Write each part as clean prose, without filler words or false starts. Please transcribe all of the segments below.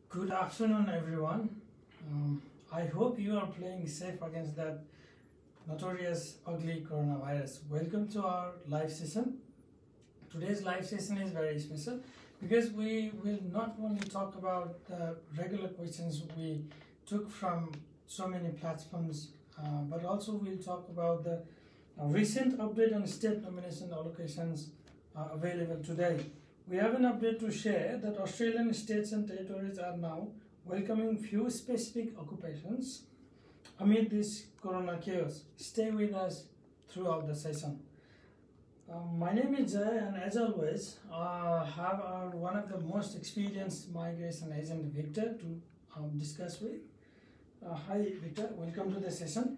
Good afternoon, everyone. I hope you are playing safe against that notorious ugly coronavirus. Welcome to our live session. Today's live session is very special because we will not only talk about the regular questions we took from so many platforms, but also we'll talk about the recent update on state nomination allocations available today. We have an update to share that Australian states and territories are now welcoming few specific occupations amid this corona chaos. Stay with us throughout the session. My name is Jay, and as always, have one of the most experienced migration agent, Victor, to discuss with. Hi, Victor. Welcome to the session.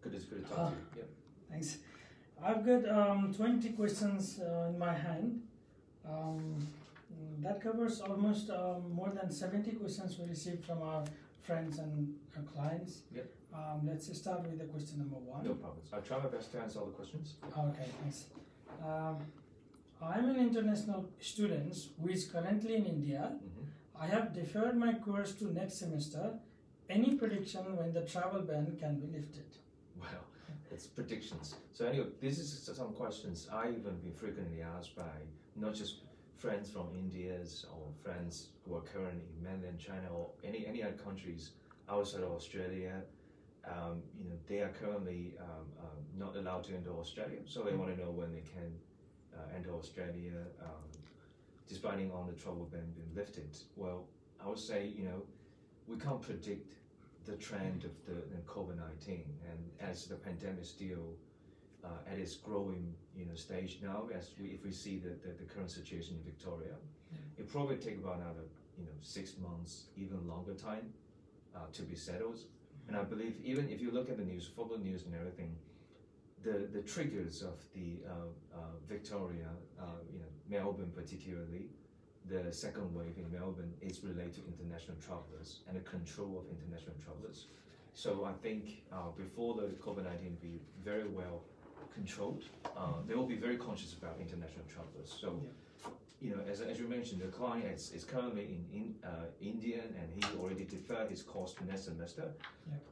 Good to talk to you. Yep. Thanks. I've got 20 questions in my hand. That covers almost more than 70 questions we received from our friends and our clients. Yep. Let's start with the question number one. No problems. I'll try my best to answer all the questions. Okay, thanks. I'm an international student who is currently in India. I have deferred my course to next semester. Any prediction when the travel ban can be lifted? Well, it's predictions. So anyway, this is some questions I even been frequently asked by not just friends from India or friends who are currently in mainland China or any other countries outside of Australia. They are currently not allowed to enter Australia, so they want to know when they can enter Australia, despite on the travel ban being lifted. Well, I would say we can't predict the trend of the COVID-19, and as the pandemic is still at its growing stage now, if we see the current situation in Victoria, it probably take about another 6 months, even longer time to be settled. And I believe even if you look at the news, follow the news and everything, the triggers of the Victoria, Melbourne particularly, the second wave in Melbourne is related to international travelers and the control of international travelers. So I think before the COVID-19 be very well controlled, they will be very conscious about international travelers. So, as you mentioned, the client is currently in India, and he already deferred his course to next semester.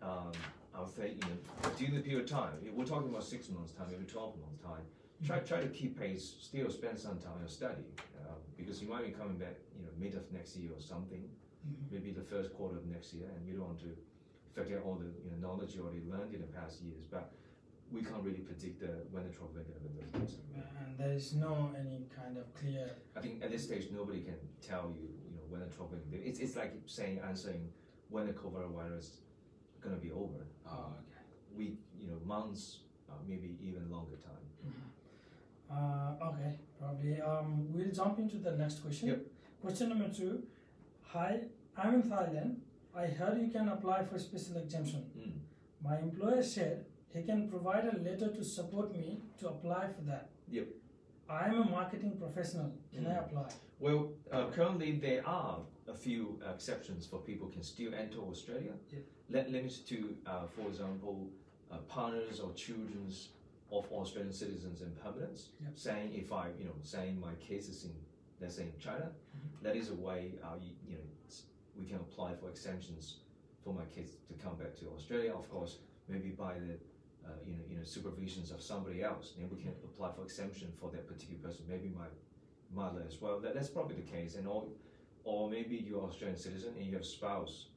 I would say, during the period of time, we're talking about 6 months' time, maybe 12 months' time. Try to keep pace, still spend some time on study, because you might be coming back, mid of next year or something, maybe the first quarter of next year, and you don't want to forget all the knowledge you already learned in the past years. But we can't really predict when the travel ban will be lifted. And there is no any kind of clear. I think at this stage nobody can tell you, when the travel ban. It's like answering when the coronavirus is gonna be over. We months, maybe even longer time. Okay, probably. We'll jump into the next question. Yep. Question number 2. Hi, I'm in Thailand. I heard you can apply for special exemption. My employer said he can provide a letter to support me to apply for that. Yep. I am a marketing professional. Can I apply? Well, currently there are a few exceptions for people can still enter Australia. Yep. Limited to, for example, partners or children of Australian citizens and permanents. Yep. Saying if saying my case is in, let's say in China, that is a way we can apply for exemptions for my kids to come back to Australia. Of course, maybe by the supervisions of somebody else, then we can apply for exemption for that particular person. Maybe my mother as well. That's probably the case. And or maybe you're Australian citizen and you have a spouse.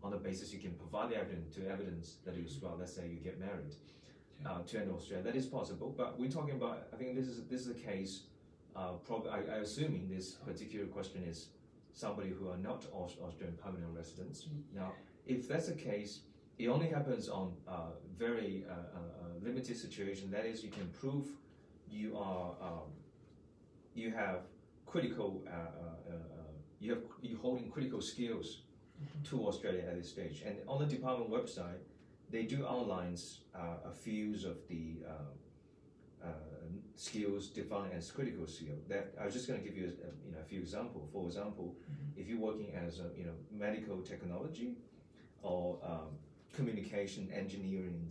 On the basis you can provide evidence that you spouse. Let's say you get married to enter Australia. That is possible. But we're talking about. I think this is a case. Probably I assuming this particular question is somebody who are not Australian permanent residents. Now, if that's the case, it only happens on very limited situation. That is, you can prove you have critical you holding critical skills to Australia at this stage. And on the department website, they do outlines a few of the skills defined as critical skill. That I was just going to give you a few examples. For example, if you're working as medical technology or communication engineering,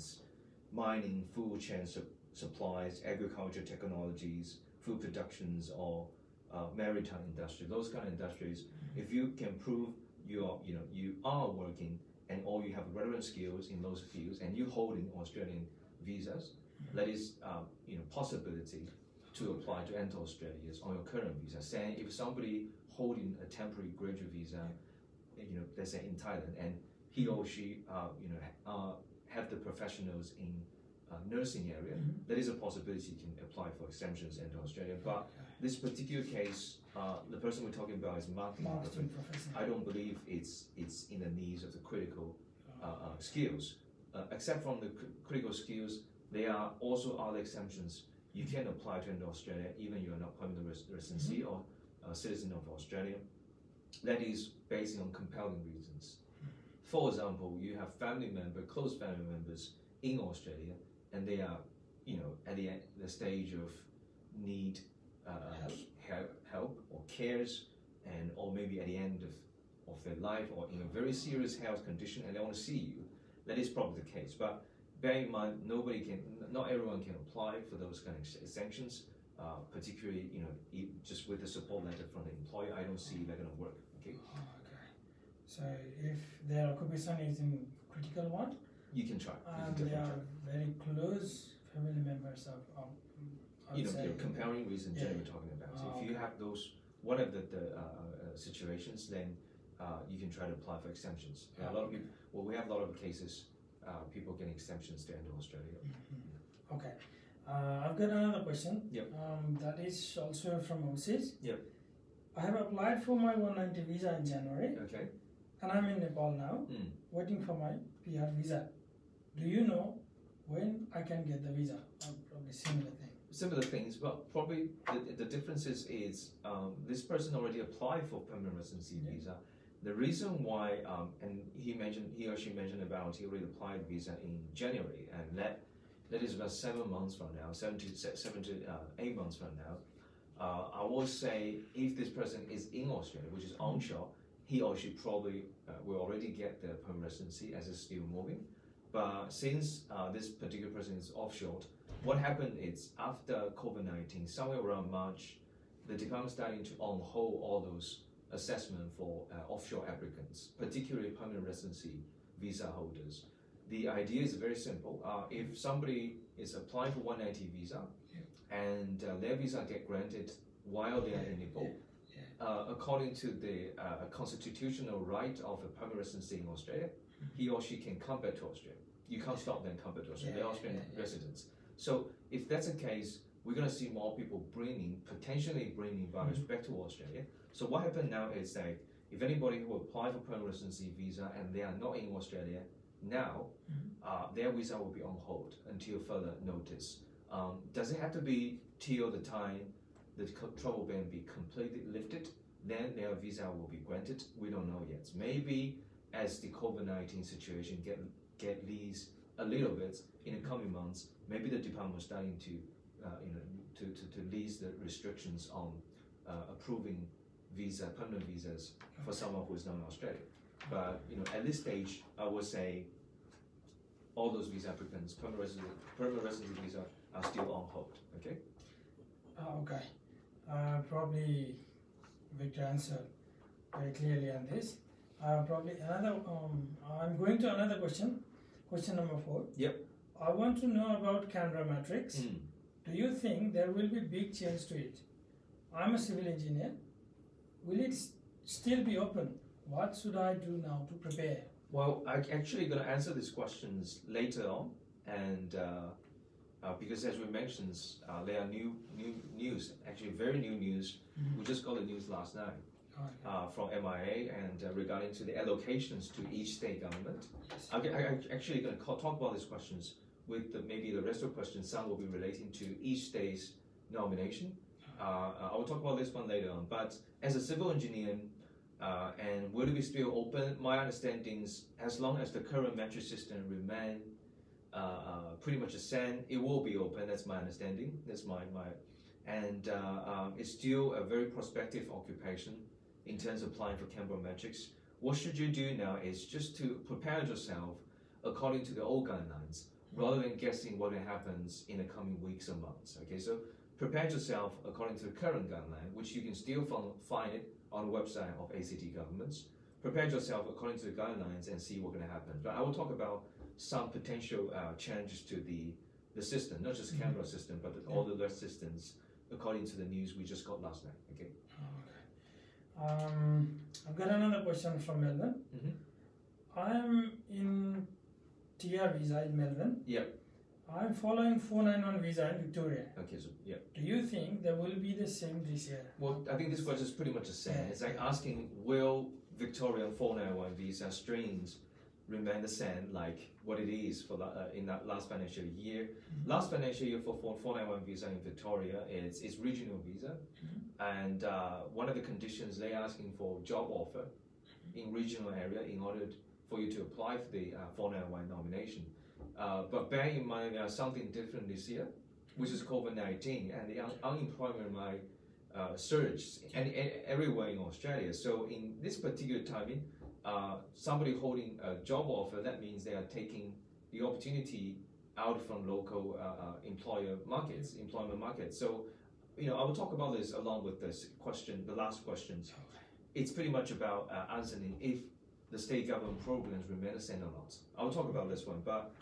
mining, food chain supplies, agriculture technologies, food productions, or maritime industry, those kind of industries, If you can prove you are working and or you have relevant skills in those fields and you holding Australian visas, that is possibility to apply to enter Australia on your current visa. Saying if somebody holding a temporary graduate visa, let's say in Thailand, and he or she have the professionals in nursing area, there is a possibility you can apply for exemptions into Australia. But this particular case, the person we're talking about is marketing professor. I don't believe it's in the needs of the critical skills. Except from the critical skills, there are also other exemptions you can apply to enter Australia, even you are not permanent residency or citizen of Australia. That is based on compelling reasons. For example, you have close family members in Australia, and they are, at the stage of need help or cares, or maybe at the end of their life or in a very serious health condition, and they want to see you. That is probably the case. But bear in mind, not everyone can apply for those kind of exemptions. Particularly, just with the support letter from the employer, I don't see that going to work. Okay. Okay. So if their occupation is in critical one, you can try. And they are very close family members of comparing reasons we're talking about. So if you have those one of the situations, then you can try to apply for exemptions. A lot of people. Well, we have a lot of cases. People getting exemptions to enter Australia. Okay. I've got another question. Yep. That is also from overseas. Yep. I have applied for my 190 visa in January. Okay. And I'm in Nepal now, waiting for my PR visa. Do you know when I can get the visa? Probably similar thing. Similar things, but probably the difference is this person already applied for permanent residency visa. The reason why, and he or she mentioned about he already applied visa in January, and that is about 7 months from now, 7 to 8 months from now. I would say if this person is in Australia, which is onshore, he or she probably will already get the permanent residency as it's still moving. But since this particular person is offshore, what happened is after COVID-19, somewhere around March, the department starting to on hold all those assessment for offshore applicants, particularly permanent residency visa holders. The idea is very simple. If somebody is applying for 190 visa and their visa get granted while they are in Nepal, according to the constitutional right of a permanent residency in Australia, he or she can come back to Australia. You can't stop them come back to Australia. They're Australian residents. So if that's the case, we're going to see more people potentially bringing virus back to Australia. So what happened now is that if anybody who apply for permanent residency visa and they are not in Australia now, their visa will be on hold until further notice. Does it have to be till the time the travel ban be completely lifted? Then their visa will be granted. We don't know yet. Maybe as the COVID-19 situation get eased a little bit in the coming months, maybe the department is starting to to ease the restrictions on approving permanent visas for someone who is not in Australia. But at this stage, I would say all those visa applicants, permanent residency visa, are still on hold. Okay. Okay. Probably Victor answered very clearly on this. Probably another. I'm going to another question. Question number 4. Yep. I want to know about Canberra Matrix. Do you think there will be big change to it? I'm a civil engineer. Will it still be open? What should I do now to prepare? Well, I'm actually going to answer these questions later on, and because as we mentioned, there are new news, actually very new news. We just got the news last night from MIA and regarding to the allocations to each state government. I'm actually going to talk about these questions with maybe the rest of the questions. Some will be relating to each state's nomination. I will talk about this one later on. But as a civil engineer, and will it be still open? My understanding is as long as the current matrix system remain pretty much the same, it will be open. That's my understanding. That's and it's still a very prospective occupation in terms of applying for Canberra Matrix. What should you do now is just to prepare yourself according to the old guidelines, rather than guessing what happens in the coming weeks or months. Okay, so prepare yourself according to the current guideline, which you can still find it on the website of ACT governments. Prepare yourself according to the guidelines and see what's going to happen. But I will talk about some potential changes to the system, not just Canberra system, but all the other systems according to the news we just got last night. Okay. I've got another question from Melbourne. I'm in TR visa in Melbourne. Yep. I'm following 491 visa in Victoria. Okay, so yeah. Do you think there will be the same this year? Well, I think this question is pretty much the same. It's like asking, will Victorian 491 visa streams remain the same like what it is for in that last financial year? Last financial year for 491 visa in Victoria is regional visa, and one of the conditions they're asking for job offer in regional area in order for you to apply for the 491 nomination. But bear in mind there is something different this year, which is COVID-19, and the unemployment might surge everywhere in Australia. So in this particular timing, somebody holding a job offer, that means they are taking the opportunity out from local employment markets. So, I will talk about this along with this question, the last questions. It's pretty much about answering if the state government programs remain the same or not. I will talk about this one, but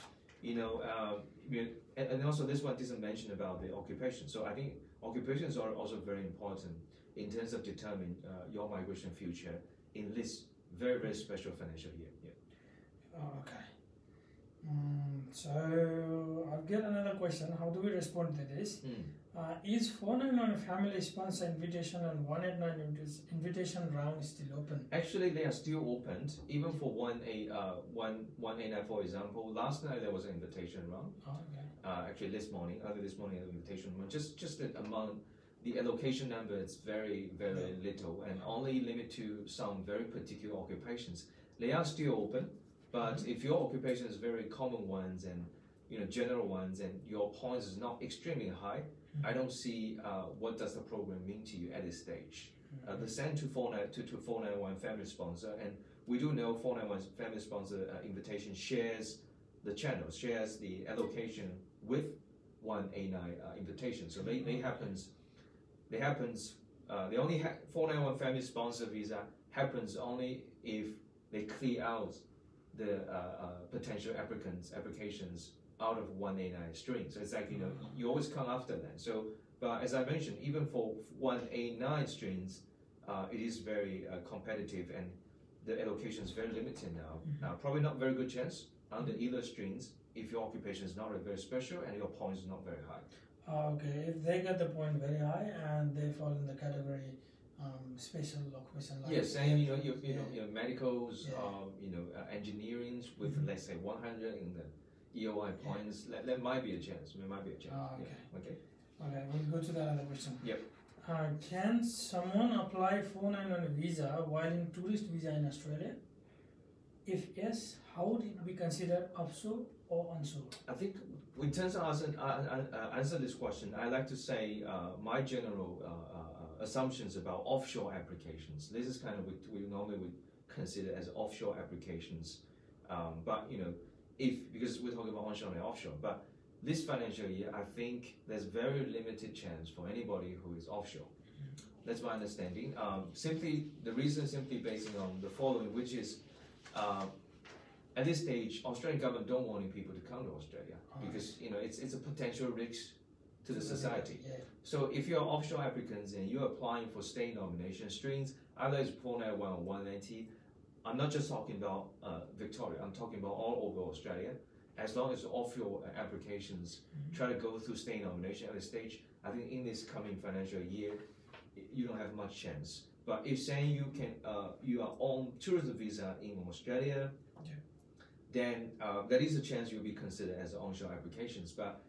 and also this one doesn't mention about the occupation. So I think occupations are also very important in terms of determining your migration future in this very, very special financial year. Okay. So I've got another question. How do we respond to this? Is 491 family sponsor invitation and 189 invitation round still open? Actually, they are still open, even for 189, for example. Last night there was an invitation round. Actually, early this morning, an invitation round. Just the amount, the allocation number is very, very little, and only limit to some very particular occupations. They are still open, but if your occupation is very common ones and general ones, and your points is not extremely high, I don't see what does the program mean to you at this stage. The send to 491 family sponsor, and we do know 491 family sponsor invitation shares the channel, shares the allocation with 189 invitation. So they only 491 family sponsor visa happens only if they clear out the potential applications out of 189 string. So it's like, you always come after that. So, but as I mentioned, even for 189 strings, it is very competitive, and the allocation is very limited now. Probably not very good chance under either strings if your occupation is not very special and your points is not very high. Okay, if they get the point very high and they fall in the category special occupation. Like yes, and medicals, engineering with let's say 100 in the EOI points, there might be a chance. Okay, we'll go to the other question. Yep. Can someone apply 491 visa while in tourist visa in Australia? If yes, how would it be considered offshore or onshore? I think in terms of answer this question, I like to say my general assumptions about offshore applications. This is kind of what we normally would consider as offshore applications, but because we're talking about onshore and offshore, but this financial year, I think there's very limited chance for anybody who is offshore. That's my understanding. The reason simply basing on the following, which is at this stage, Australian government don't want people to come to Australia because it's a potential risk to the society. So if you're offshore applicants and you're applying for state nomination strings, either it's 491 or 190. I'm not just talking about Victoria, I'm talking about all over Australia. As long as offshore applications try to go through state nomination at this stage, I think in this coming financial year, you don't have much chance. But if saying you are on tourism visa in Australia, then there is a chance you'll be considered as onshore applications. But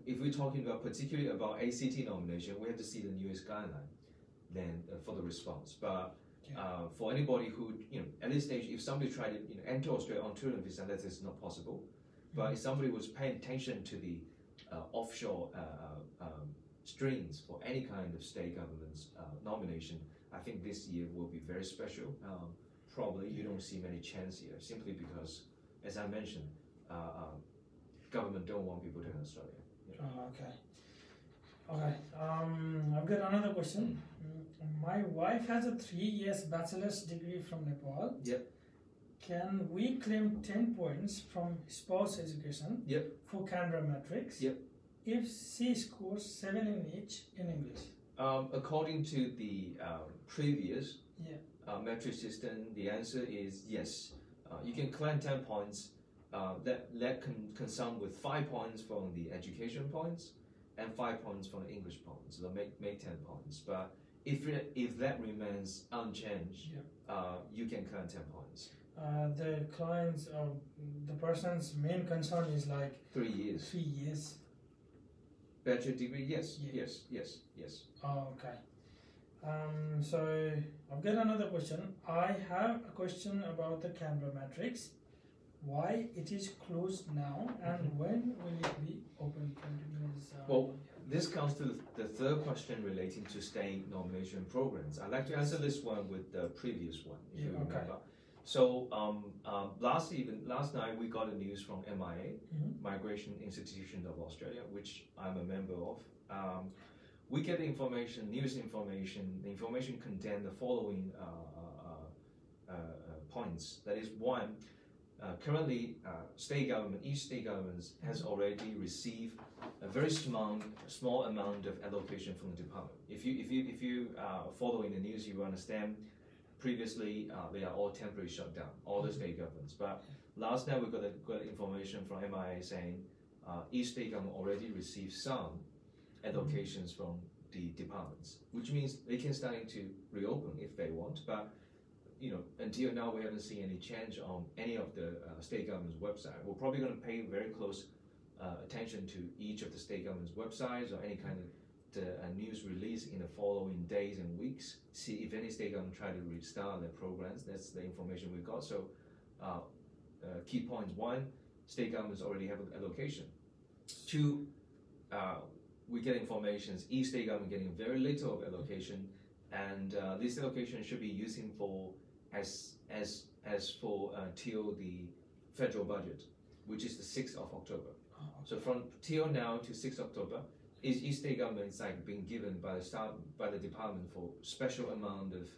if we're talking about particularly about ACT nomination, we have to see the newest guideline then for the response. But for anybody who, at this stage, if somebody tried to enter Australia on tourism visa, that is not possible. But if somebody was paying attention to the offshore streams for any kind of state government's nomination, I think this year will be very special. Probably you don't see many chance here, simply because, as I mentioned, government don't want people to enter Australia. Okay. I've got another question. My wife has a 3 years bachelor's degree from Nepal. Yep. Can we claim 10 points from spouse education Yep. for Canberra Matrix Yep. if she scores 7 in each in English? According to the previous Yeah. metric system, the answer is yes. You can claim 10 points. That can sum with 5 points from the education points and 5 points from the English points. So make 10 points. But if that remains unchanged, you can claim 10 points. The client's, the person's main concern is like 3 years. 3 years. Bachelor degree, yes, Yeah. yes. Oh, okay. So I've got another question. I have a question about the Canberra Matrix. Why it is closed now, and when will it be open? Well, this comes to the third question relating to state nomination programs. I'd like to answer this one with the previous one, if you remember. So last night we got the news from MIA, Migration Institution of Australia, which I'm a member of. We get information, news information. The information contained the following points. That is, one, currently each state government has already received a very small amount of allocation from the department. If you following the news, you understand. Previously, they are all temporary shut down, all the state governments. But last night we got information from MIA saying each state government already received some allocations from the departments, which means they can starting to reopen if they want. But until now we haven't seen any change on any of the state government's website. We're probably going to pay very close attention to each of the state government's websites or any kind of news release in the following days and weeks. See if any state government try to restart their programs. That's the information we got. So key points: one, state governments already have an allocation. Two, we get information each state government getting very little of allocation, and this allocation should be using for till the federal budget, which is the 6th of October. So from till now to 6th October, each state government is like being given by the department for special amount of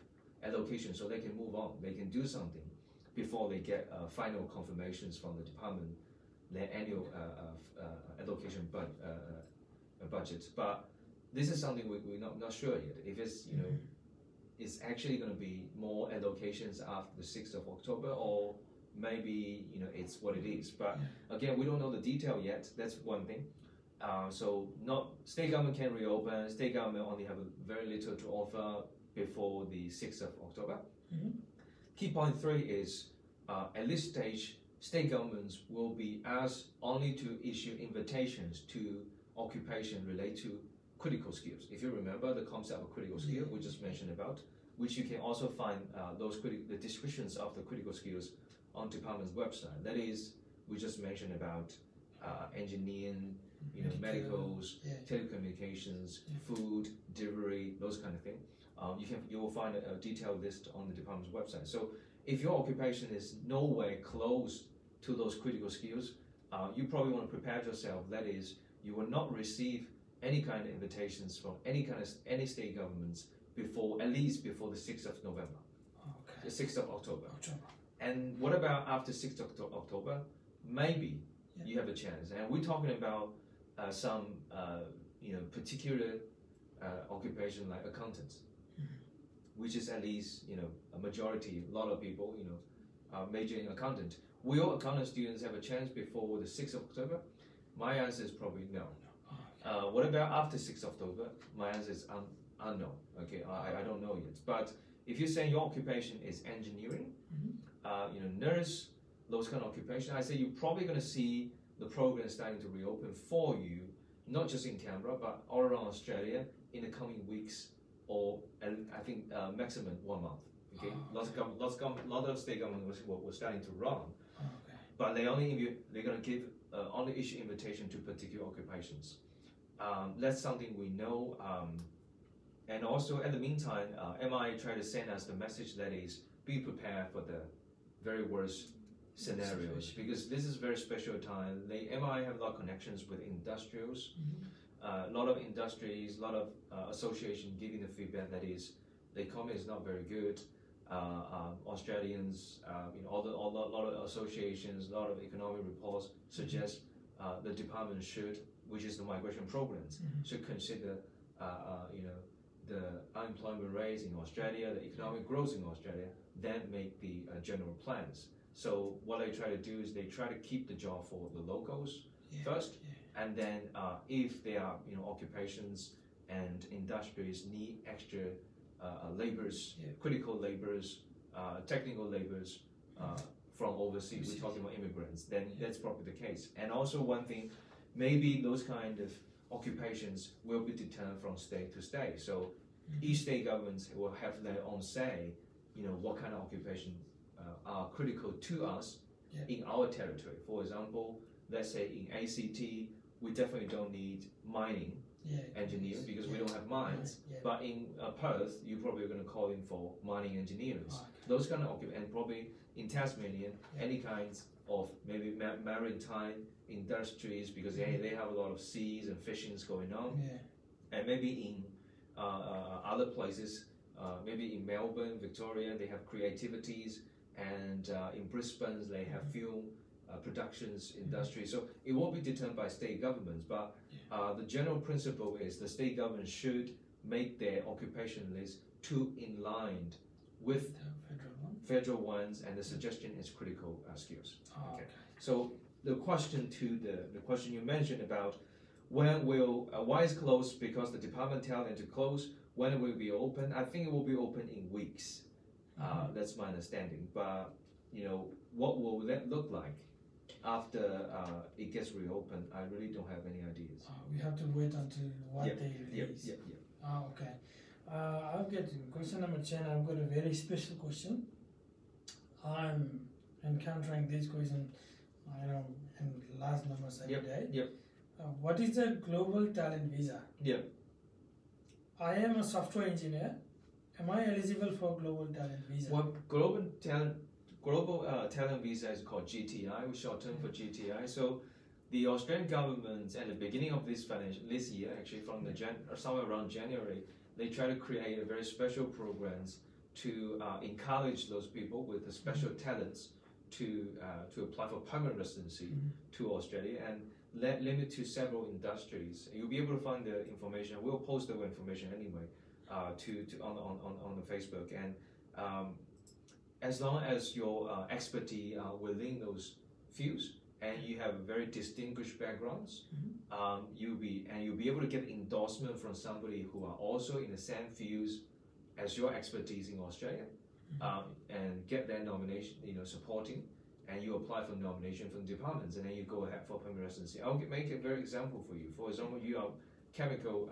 allocation, so they can move on, they can do something before they get final confirmations from the department, their annual allocation budget. But this is something we're not sure yet. If it's it's actually going to be more allocations after the 6th of October, or maybe it's what it is. But again, we don't know the detail yet. That's one thing. So state government can reopen. State government only have very little to offer before the 6th of October. Key point 3 is at this stage, state governments will be asked only to issue invitations to occupation related to critical skills. If you remember the concept of critical skill we just mentioned about, which you can also find the descriptions of the critical skills on department's website. That is, we just mentioned about engineering, medicals, telecommunications, food, delivery, those kind of thing. You will find a detailed list on the department's website. So if your occupation is nowhere close to those critical skills, you probably want to prepare yourself. That is, you will not receive any kind of invitations from any state governments at least before the 6th of November, the 6th of October. And what about after 6th of October? Maybe you have a chance. And we're talking about some particular occupation like accountants, which is at least a majority, a lot of people major in accountant. Will all accountant students have a chance before the 6th of October? My answer is probably no. What about after 6th October? My answer is unknown. Okay, I don't know yet. But if you're saying your occupation is engineering, nurse, those kind of occupation, I say you're probably going to see the program starting to reopen for you, not just in Canberra, but all around Australia in the coming weeks, or I think maximum 1 month. Okay, lots of state governments were starting to run, but they're going to give only issue invitation to particular occupations. That's something we know. And also, at the meantime, MI tried to send us the message that is, be prepared for the very worst scenarios, because this is very special time. MI have a lot of connections with industrials, a lot of industries, a lot of association giving the feedback that is, the economy is not very good. Australians, a lot of associations, a lot of economic reports suggest the department should, which is the migration programs, should consider, the unemployment rates in Australia, the economic growth in Australia, then make the general plans. So what they try to do is they try to keep the job for the locals first, and then if there are occupations and industries need extra laborers, critical laborers, technical laborers from overseas, we're talking about immigrants, then that's probably the case. And also one thing, maybe those kind of occupations will be determined from state to state. So each state governments will have their own say, what kind of occupation are critical to us in our territory. For example, let's say in ACT, we definitely don't need mining engineers because we don't have mines. But in Perth, you're probably going to call in for mining engineers. Those kind of occupations, and probably in Tasmania, any kinds of maybe maritime industries, because they have a lot of seas and fishings going on. And maybe in other places, maybe in Melbourne, Victoria, they have creativities, and in Brisbane, they have film productions industry. So it won't be determined by state governments, but the general principle is the state government should make their occupation list in line with federal ones, and the suggestion is critical skills. Okay. So the question you mentioned about when will why is closed, because the department tell them to close, when it will be open, I think it will be open in weeks. That's my understanding. But what will that look like after it gets reopened? I really don't have any ideas. We have to wait until what they release. Okay. I've got question number 10. I've got a very special question. I'm encountering this question, in large numbers every day. What is the global talent visa? I am a software engineer. Am I eligible for global talent visa? Well, global talent visa is called GTI, which is short term for GTI. So the Australian government at the beginning of this year, actually from somewhere around January, they try to create a very special programs to encourage those people with the special talents to apply for permanent residency to Australia, and limit to several industries. You'll be able to find the information. We'll post the information anyway on the Facebook. And as long as your expertise within those fields and you have very distinguished backgrounds, you'll be able to get endorsement from somebody who are also in the same fields as your expertise in Australia, and get their nomination, supporting, and you apply for nomination from departments, and then you go ahead for permanent residency. I'll make a very example for you. For example, you are chemical,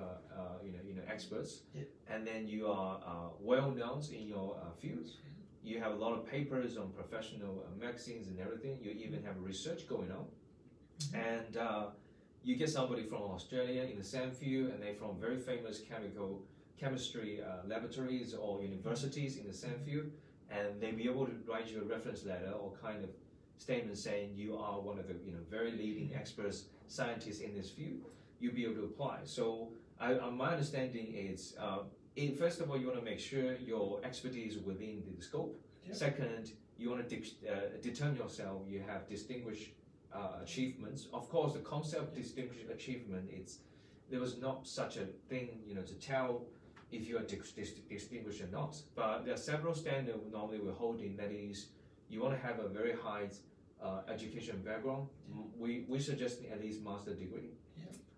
experts, and then you are well known in your fields. You have a lot of papers on professional magazines and everything. You even have research going on, and you get somebody from Australia in the same field, and they're from very famous chemistry laboratories or universities in the same field, and they be able to write you a reference letter or kind of statement saying you are one of the very leading experts, scientists in this field. You'll be able to apply. So my understanding is, first of all, you want to make sure your expertise is within the scope. Second, you want to determine yourself. You have distinguished achievements. Of course, the concept of distinguished achievement, there was not such a thing, to tell if you are distinguished or not. But there are several standards normally we're holding. That is, you want to have a very high education background. We suggest at least master degree.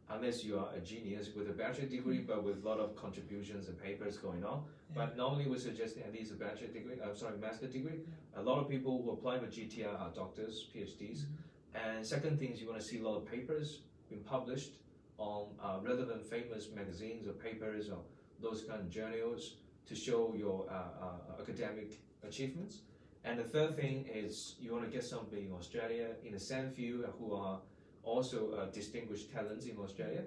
Unless you are a genius with a bachelor degree, but with a lot of contributions and papers going on. But normally we suggest at least a master degree. A lot of people who apply for GTI are doctors, PhDs. And second thing is you want to see a lot of papers being published on relevant famous magazines or papers or those kind of journals to show your academic achievements. And the third thing is you want to get somebody in Australia in the same field who are also distinguished talents in Australia.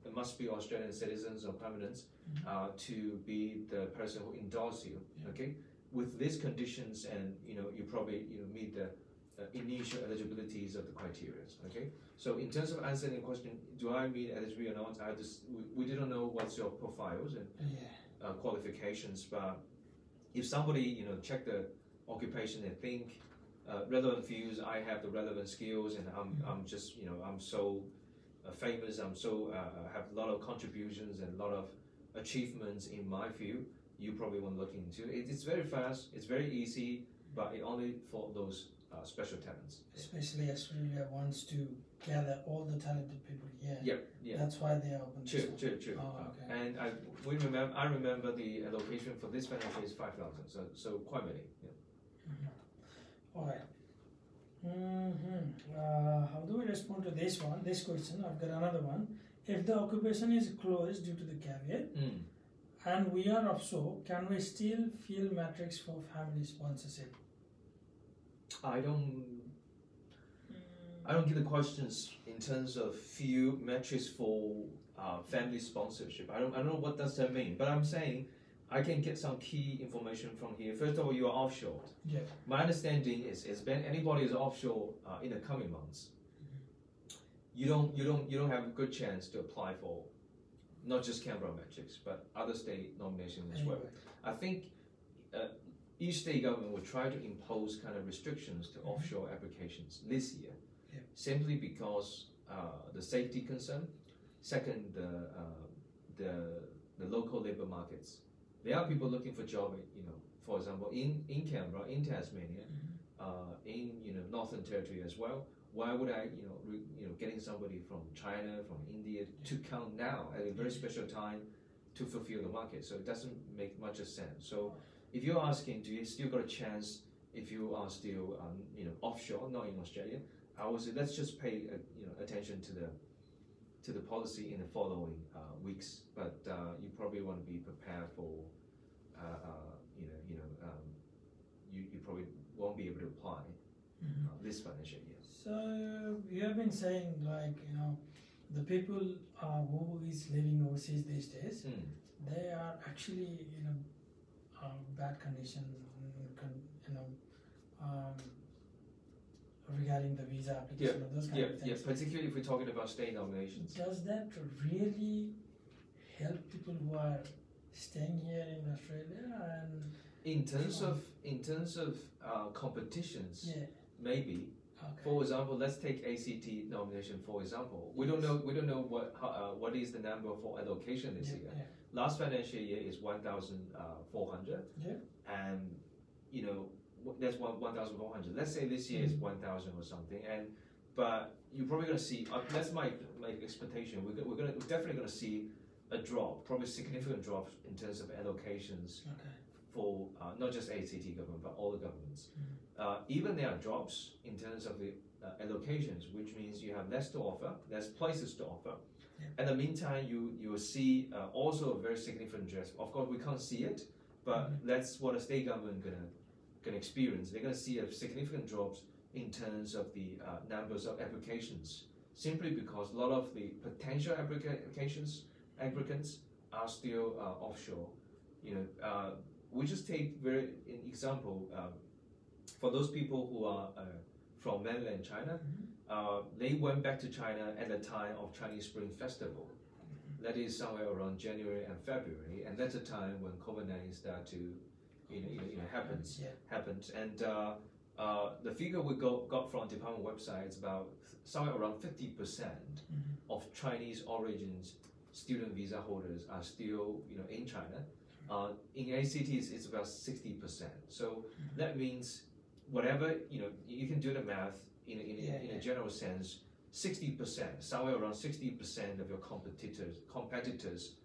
It must be Australian citizens or permanents to be the person who endorses you. Okay, with these conditions, and you probably meet the initial eligibilities of the criteria. Okay, so in terms of answering the question, do I meet eligibility or not? We didn't know what's your profiles, and qualifications, but if somebody check the occupation and think relevant fields, I have the relevant skills, and I'm just I'm so famous, I'm so have a lot of contributions and a lot of achievements in my field, you probably want to look into it. It's very fast, it's very easy, but it only for those special talents. Especially Australia wants to gather all the talented people here. Yeah. That's why they are open. True. Oh, okay. And I remember the allocation for this financial is 5,000. So quite many. Yeah. All right. How do we respond to this one? This question. I've got another one. If the occupation is closed due to the caveat, and we are offshore, can we still fill matrix for family sponsorship? I don't get the questions in terms of few metrics for family sponsorship. I don't know what does that mean, but I'm saying I can get some key information from here. First of all, you are offshore. Yeah. My understanding is when anybody is offshore in the coming months, you don't have a good chance to apply for not just Canberra Matrix but other state nominations as well. I think each state government will try to impose kind of restrictions to offshore applications this year, simply because the safety concern. Second, the local labor markets. There are people looking for job, for example, in Canberra, in Tasmania, in Northern Territory as well. Why would I, getting somebody from China, from India to come now at a very special time to fulfill the market? So it doesn't make much sense. So if you're asking, do you still got a chance if you are still, offshore, not in Australia? I would say let's just pay, attention to the policy in the following weeks. But you probably want to be prepared for, you probably won't be able to apply this financial year. So you have been saying, like, the people who is living overseas these days, they are actually in a bad condition, regarding the visa application or those kind of things. Yeah, particularly if we're talking about state nominations. Does that really help people who are staying here in Australia? And in terms of competitions, maybe. Okay. For example, let's take ACT nomination for example. We don't know what is the number for allocation this year. Last financial year is 1,400. And that's 1,400. Let's say this year is 1,000 or something. But you're probably going to see. That's my expectation. We're definitely going to see a drop, probably a significant drop in terms of allocations for not just ACT government but all the governments. Even there are drops in terms of the allocations, which means you have less to offer, less places to offer. In the meantime, you will see also a very significant drop. Of course, we can't see it, but that's what a state government gonna experience. They're gonna see a significant drops in terms of the numbers of applications, simply because a lot of the potential applicants are still offshore. We just take an example. For those people who are from mainland China, they went back to China at the time of Chinese Spring Festival. That is somewhere around January and February, and that's a time when COVID-19 started to, happens. And the figure we got from department website is about somewhere around 50% of Chinese origins student visa holders are still, in China. In ACT, it's about 60%. So that means whatever, you can do the math in a general sense. 60%, somewhere around 60% of your competitors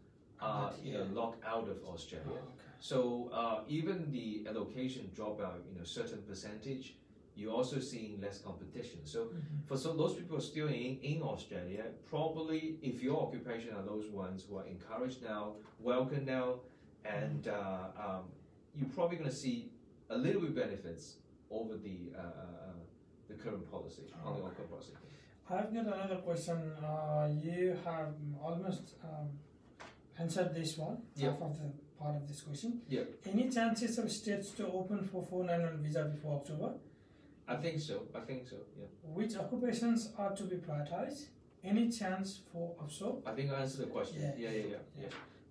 are locked out of Australia. So even the allocation drop out, certain percentage, you're also seeing less competition. So for those people still in Australia, probably if your occupation are those ones who are encouraged now, welcome now, and you're probably going to see a little bit benefits over the current policy, on the current policy. I've got another question. You have almost answered this one, half of the part of this question. Any chances of states to open for 491 visa before October? I think so, yeah. Which occupations are to be prioritized? Any chance for offshore? I think I answered the question. Yeah.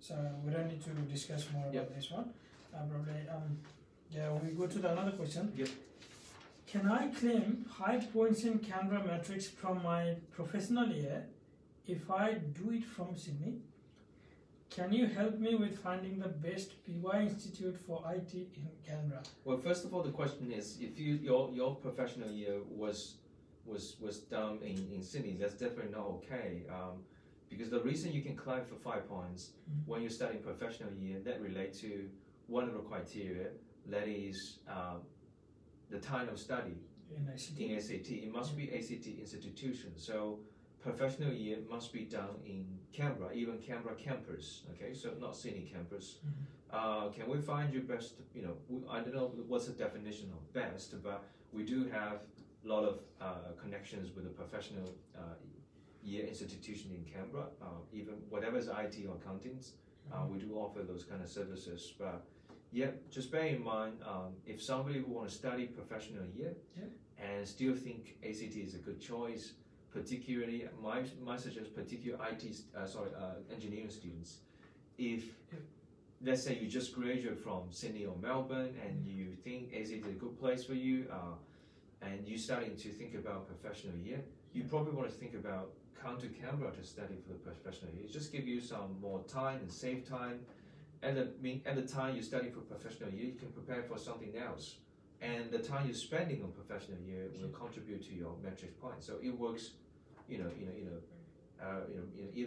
so we don't need to discuss more Yep. about this one. Probably, yeah, we go to the another question. Yep. Can I claim high points in Canberra Matrix from my professional year if I do it from Sydney? Can you help me with finding the best PY Institute for IT in Canberra? Well, first of all, the question is, if your professional year was done in Sydney, that's definitely not okay. Because the reason you can claim for 5 points when you're studying professional year, that relate to one of the criteria, that is the time of study In ACT? in ACT. It must be ACT institution. So professional year must be done in Canberra, even Canberra campus. Okay, so not Sydney campus. Can we find you best? You know, I don't know what's the definition of best, but we do have a lot of connections with the professional year institution in Canberra. Even whatever is IT or accounting, we do offer those kind of services. But yeah, just bear in mind, if somebody who want to study professional year and still think ACT is a good choice, particularly my suggestion, particular engineering students, if let's say you just graduate from Sydney or Melbourne and you think ACT is a good place for you, and you're starting to think about professional year, you probably want to think about come to Canberra to study for the professional year. It just give you some more time and save time. At the time you study for professional year, you can prepare for something else, and the time you're spending on professional year will contribute to your metrics point. So it works, either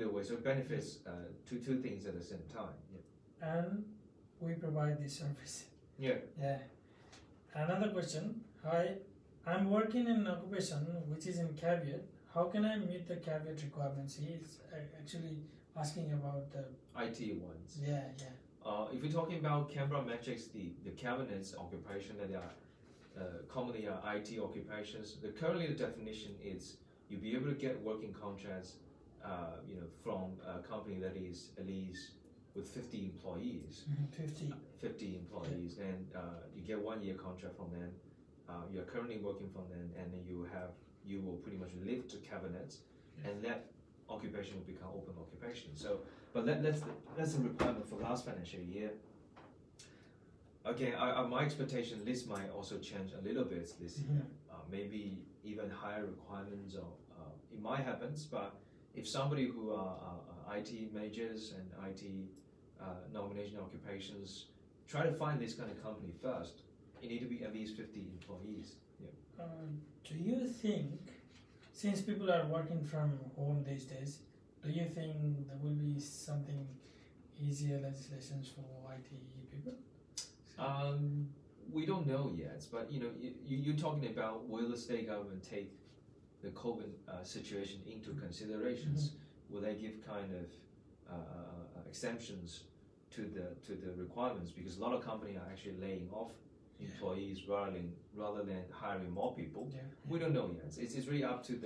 way. So it benefits two things at the same time. Yeah. And we provide this service. Yeah. Yeah. Another question. Hi, I'm working in an occupation which is in caveat. How can I meet the caveat requirements? He is actually asking about the IT ones. Yeah. If you're talking about Canberra Matrix, the cabinets occupation that are commonly are IT occupations. Currently the definition is you'll be able to get working contracts, from a company that is at least with 50 employees. 50 employees, and you get 1 year contract from them. You're currently working from them, and then you will pretty much live to cabinets, and that occupation will become open occupation. So, but that's the requirement for last financial year. Again, my expectation list might also change a little bit this year. Maybe even higher requirements, or it might happen. But if somebody who are IT majors and IT nomination occupations, try to find this kind of company first. It need to be at least 50 employees. Yeah. Do you think, since people are working from home these days, do you think there will be something easier legislations for IT people? We don't know yet, but you're talking about will the state government take the COVID situation into considerations? Will they give kind of exemptions to the requirements? Because a lot of companies are actually laying off employees rather than hiring more people. We don't know yet. It's really up to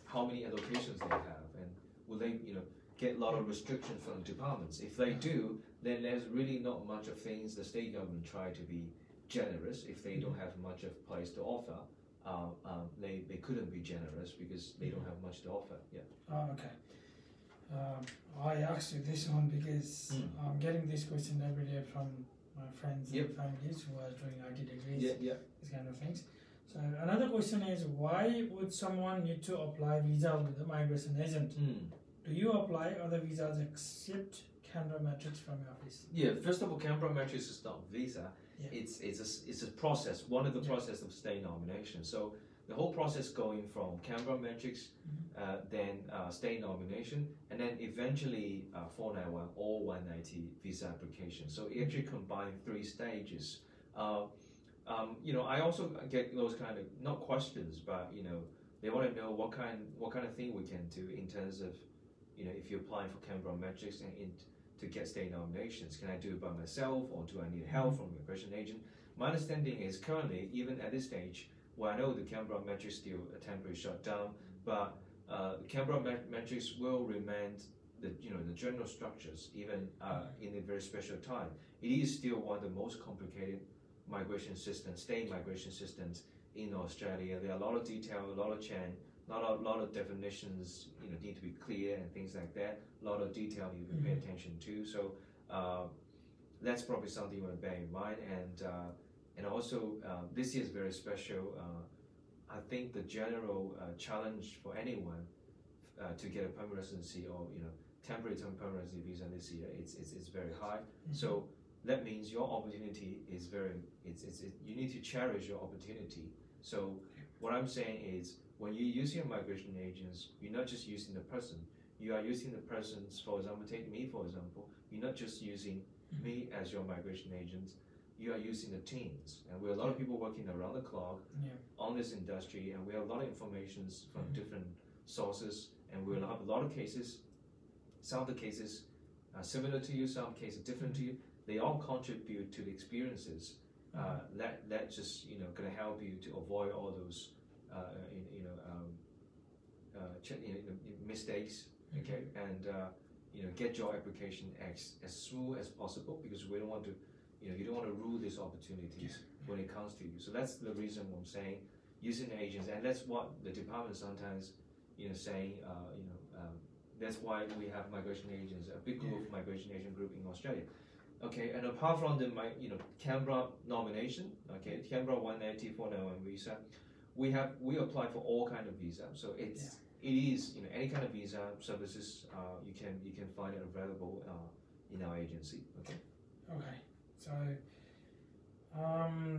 how many allocations they have, and will they get a lot of restrictions from departments. If they do, then there's really not much of things the state government try to be generous. If they don't have much of place to offer, they couldn't be generous because they don't have much to offer. Okay. I asked you this one because I'm getting this question every day from my friends and families who are doing IT degrees, these kind of things. So another question is, why would someone need to apply visa with a migration agent? Do you apply other visas except Canberra Matrix from your office? Yeah, first of all, Canberra Matrix is not visa. It's a process, one of the process of state nomination. So the whole process going from Canberra Matrix, then state nomination, and then eventually 491 or 190 visa application. So it actually combines 3 stages. I also get those kind of, not questions, but they want to know what kind of thing we can do in terms of, if you're applying for Canberra Matrix and to get state nominations, can I do it by myself, or do I need help from a migration agent? My understanding is currently, even at this stage, well, I know the Canberra Matrix still a temporary shutdown, but the Canberra Matrix will remain the general structures even in a very special time. It is still one of the most complicated migration systems, state migration systems in Australia. There are a lot of detail, a lot of chain, lot of definitions, need to be clear and things like that. A lot of detail you need to pay attention to. So that's probably something you want to bear in mind. And also this year is very special. I think the general challenge for anyone to get a permanent residency or temporary term permanent residency visa this year, it's very high. So that means your opportunity is you need to cherish your opportunity. So what I'm saying is, when you use your migration agents, you're not just using the person, you are using the persons. For example, take me for example, you're not just using me as your migration agent, you are using the teams. And we have a lot of people working around the clock on this industry, and we have a lot of information from different sources, and we'll have a lot of cases. Some of the cases are similar to you, some cases different to you. They all contribute to the experiences that just going to help you to avoid all those mistakes, okay, and get your application as smooth as possible, because we don't want to, you don't want to rule these opportunities when it comes to you. So that's the reason I'm saying using agents, and that's what the department sometimes saying. That's why we have migration agents, a big group of migration agent group in Australia. Okay, and apart from the Canberra nomination, okay, Canberra 190 491 visa, we apply for all kind of visa. So it is any kind of visa services you can find it available in our agency. Okay. Okay. So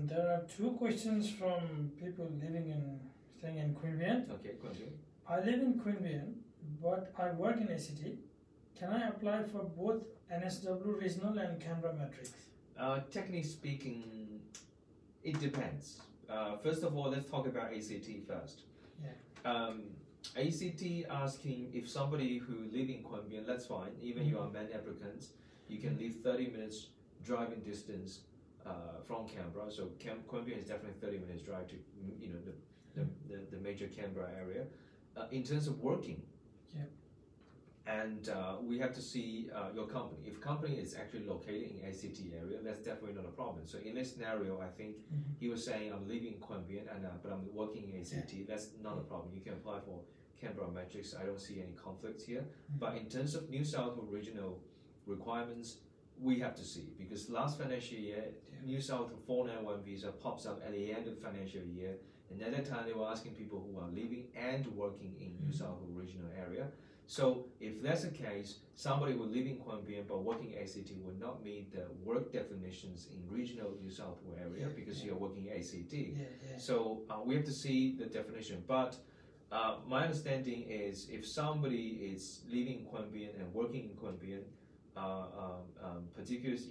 there are two questions from people staying in Queanbeyan. Okay, Queanbeyan. I live in Queanbeyan, but I work in ACT. Can I apply for both NSW Regional and Canberra Matrix? Technically speaking, it depends. First of all, let's talk about ACT first. Yeah. ACT asking if somebody who live in Queanbeyan, that's fine. Even you are MARN applicants, you can live 30 minutes driving distance from Canberra. So Queanbeyan is definitely 30 minutes drive to the major Canberra area. In terms of working, and we have to see your company. If company is actually located in ACT area, that's definitely not a problem. So in this scenario, I think he was saying, I'm living in Queanbeyan but I'm working in ACT. That's not a problem. You can apply for Canberra Matrix. I don't see any conflicts here. But in terms of New South Wales regional requirements, we have to see, because last financial year, New South Wales 491 visa pops up at the end of the financial year, and at that time they were asking people who are living and working in New South Wales regional area. So if that's the case, somebody who live in Queanbeyan but working ACT would not meet the work definitions in regional New South Wales area because you're working ACT. So we have to see the definition. But my understanding is, if somebody is living in Queanbeyan and working in Queanbeyan, particularly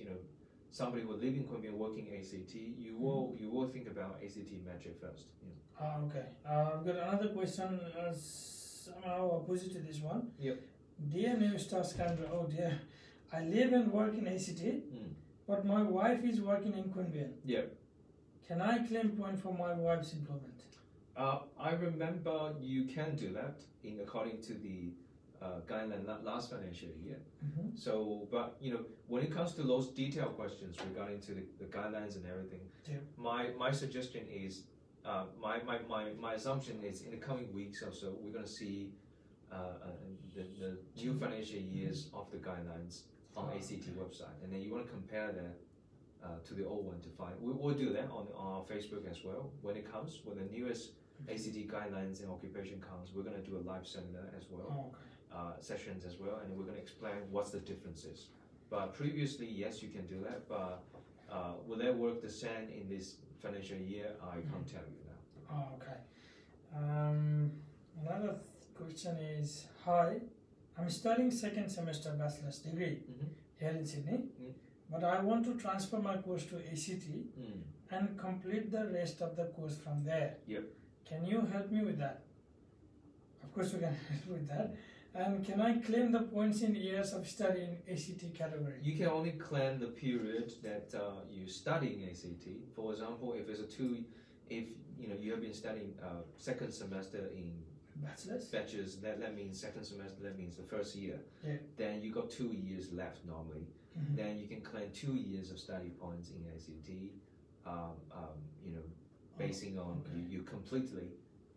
somebody who live in Queanbeyan working ACT, you will think about ACT metric first. Okay. I've got another question. Somehow opposite to this one. Yep. Dear New Stars Canberra, oh dear, I live and work in ACT, but my wife is working in Queanbeyan. Yep. Can I claim point for my wife's employment? I remember you can do that according to the guideline last financial year. So, but when it comes to those detailed questions regarding to the guidelines and everything, my suggestion is. My assumption is in the coming weeks or so, we're going to see the new financial years of the guidelines on ACT website, and then you want to compare that to the old one to find. We'll do that on our Facebook as well. When it comes, when the newest ACT guidelines and occupation comes, we're going to do a live seminar as well, sessions as well, and we're going to explain what's the differences. But previously, yes, you can do that, but will that work the same in this financial year? I can't tell you now. Okay. Another question is, hi, I'm studying second semester bachelor's degree here in Sydney, but I want to transfer my course to ACT and complete the rest of the course from there. Can you help me with that? Of course we can help with that. And can I claim the points in years of study in ACT category? You can only claim the period that you study in ACT. For example, if it's you have been studying second semester in bachelor's, that means second semester, that means the first year. Then you got 2 years left normally. Then you can claim 2 years of study points in ACT. Basing on you completely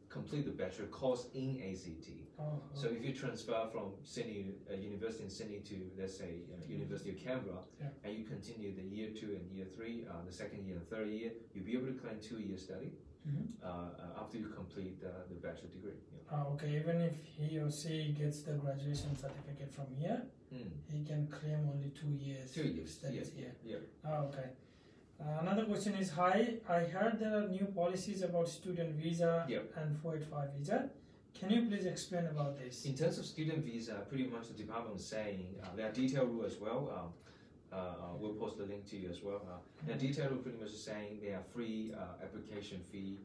complete the bachelor course in ACT. So if you transfer from Sydney, University in Sydney to, let's say, University of Canberra, and you continue the year 2 and year 3, the second year and third year, you'll be able to claim 2-year study after you complete the bachelor degree. Okay, even if he or she gets the graduation certificate from here, he can claim only 2 years. 2 years studies here. Okay. Another question is, hi, I heard there are new policies about student visa and 485 visa. Can you please explain about this? In terms of student visa, pretty much the department is saying there are detailed rules as well. We'll post the link to you as well. The detailed rule pretty much is saying there are free application fee,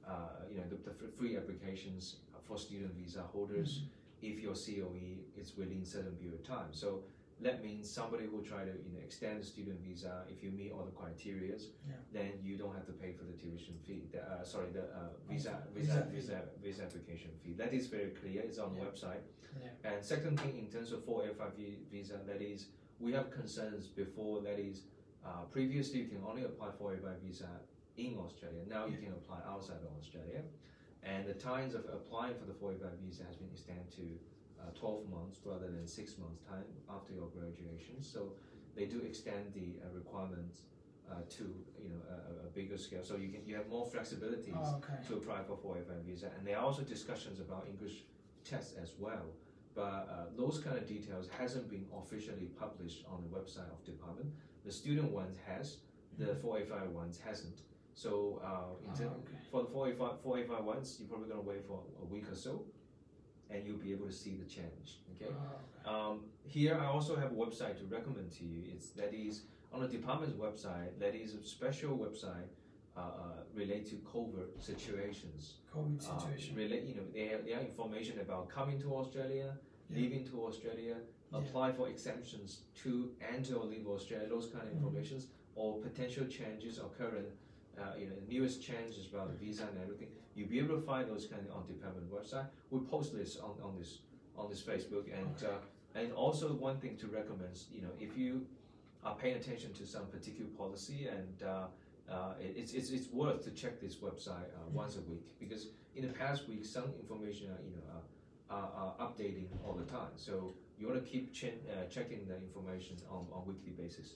the free applications for student visa holders if your COE is within certain period of time. So that means somebody who try to extend the student visa, if you meet all the criteria, then you don't have to pay for the tuition fee. Visa application fee. That is very clear. It's on the website. And second thing, in terms of 485 visa, that is, we have concerns before. That is, previously you can only apply 485 visa in Australia. Now you can apply outside of Australia, and the times of applying for the 485 visa has been extended to 12 months rather than 6 months time after your graduation. So they do extend the requirements to a bigger scale. So you have more flexibilities to apply for 485 visa, and there are also discussions about English tests as well. But those kind of details hasn't been officially published on the website of department. The student ones has, the 485 ones hasn't. So for the 485 ones, you're probably going to wait for a week or so, and you'll be able to see the change. Okay. Here I also have a website to recommend to you. That is on the department's website. That is a special website related to COVID situations. There are information about coming to Australia, leaving to Australia, apply for exemptions to enter or leave Australia. Those kind of informations or potential changes occurring. Newest changes about the visa and everything. You'll be able to find those kind of on department website. We post this on this Facebook, and also one thing to recommend. If you are paying attention to some particular policy, and it's worth to check this website once a week, because in the past week some information are updating all the time. So you want to keep checking the information on weekly basis.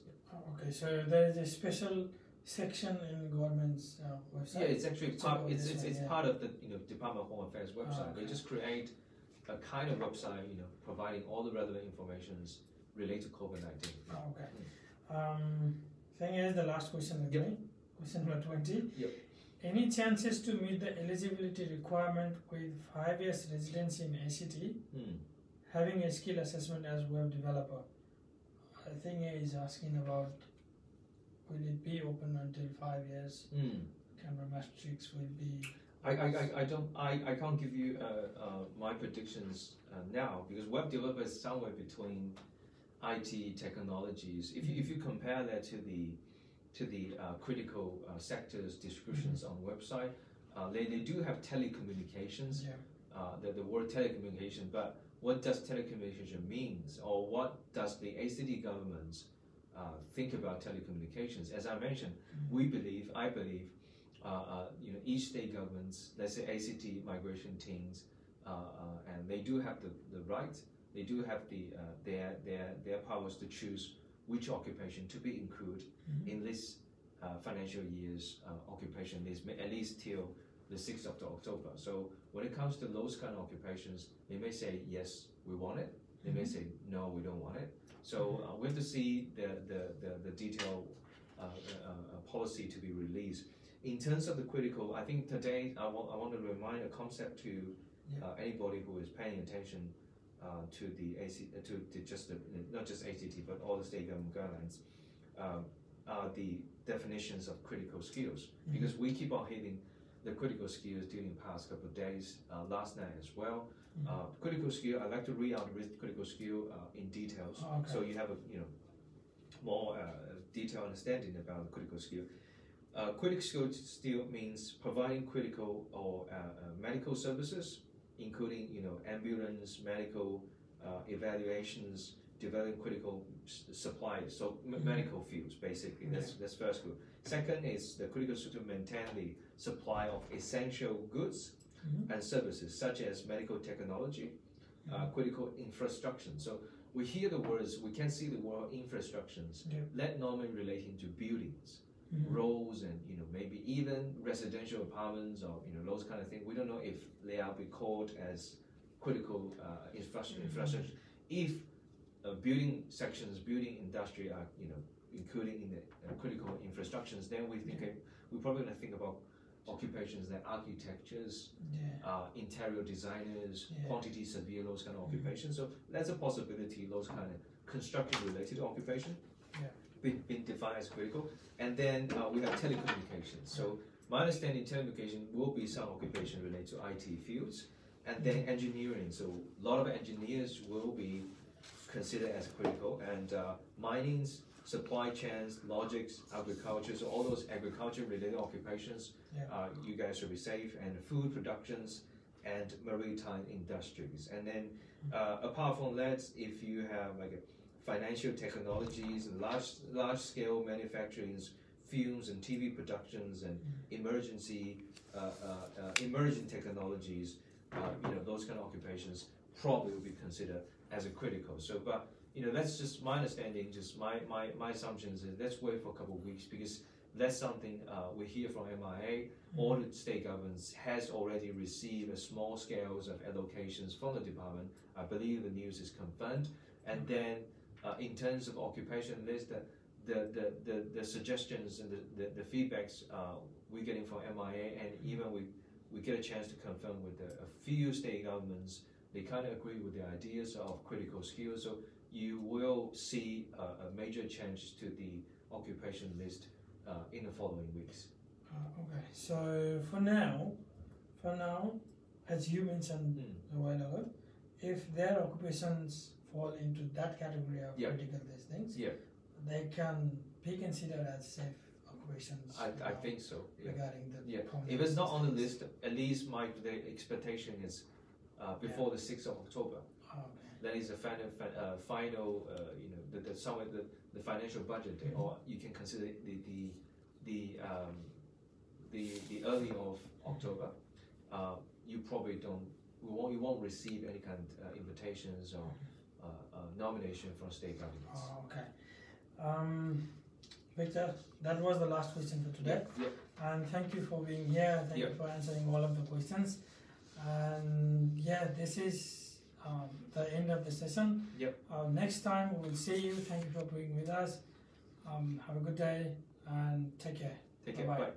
Okay, so there is a special section in government's website. Yeah, it's actually part of the Department of Home Affairs website. They just create a kind of website, providing all the relevant informations related to COVID-19. Okay. Thing is, the last question again. Question number 20. Any chances to meet the eligibility requirement with 5 years residency in ACT, having a skill assessment as web developer? I think he is asking about, will it be open until 5 years? Canberra Matrix will be. I can't give you my predictions now, because web developer is somewhere between IT technologies. If you compare that to the critical sectors descriptions on website, they do have telecommunications. The word telecommunication, but what does telecommunication means, or what does the ACT government think about telecommunications? As I mentioned, I believe, each state governments, let's say ACT migration teams, and they do have the right, they do have their powers to choose which occupation to be included in this financial year's occupation list, at least till the 6th of October. So when it comes to those kind of occupations, they may say yes, we want it. They may say no, we don't want it. So we have to see the detailed policy to be released. In terms of the critical, I think today I want to remind a concept to anybody who is paying attention to the not just ACT but all the state government guidelines, the definitions of critical skills, because we keep on hitting the critical skills during the past couple of days, last night as well. Critical skill, I'd like to read out the critical skill in details, so you have a more detailed understanding about the critical skill. Critical skill still means providing critical or medical services, including ambulance, medical evaluations, developing critical supplies, so medical fields basically. That's first group. Second is the critical skill to maintain the supply of essential goods and services such as medical technology, critical infrastructure. So we hear the words, we can see the word infrastructures, that normally relating to buildings, roads, and maybe even residential apartments or those kind of things. We don't know if they are be called as critical infrastructure. If building sections, building industry are including in the critical infrastructures, then we probably gonna think about occupations like architectures, interior designers, quantity surveyor, those kind of occupations. So that's a possibility. Those kind of construction-related occupation been defined as critical. And then we have telecommunications. So my understanding, telecommunication will be some occupation related to IT fields, and then engineering. So a lot of engineers will be considered as critical, and minings, supply chains, logics, agriculture, so all those agriculture-related occupations, you guys should be safe, and food productions and maritime industries. And then apart from that, if you have like financial technologies, large-scale manufacturing, films and TV productions, and emerging technologies, those kind of occupations probably will be considered as a critical. So, but that's just my understanding, just my assumptions is let's wait for a couple of weeks, because that's something we hear from MIA. All the state governments has already received a small scales of allocations from the department. I believe the news is confirmed. And then in terms of occupation list, the suggestions and the feedbacks we're getting from MIA, and even we get a chance to confirm with a few state governments, they kind of agree with the ideas of critical skills. So you will see a major change to the occupation list in the following weeks. Okay, so for now, as you mentioned a while ago, if their occupations fall into that category of critical these things, they can be considered as safe occupations. I think so. Regarding the if it's not on the list, at least the expectation is before the 6th of October. That is the final the financial budget, or you can consider the early of October. You probably you won't receive any kind of invitations or nomination from state governments. Okay. Victor, that was the last question for today. And thank you for being here. Thank you for answering all of the questions. And this is the end of the session. Next time we'll see you. Thank you for being with us. Have a good day and take care. Bye.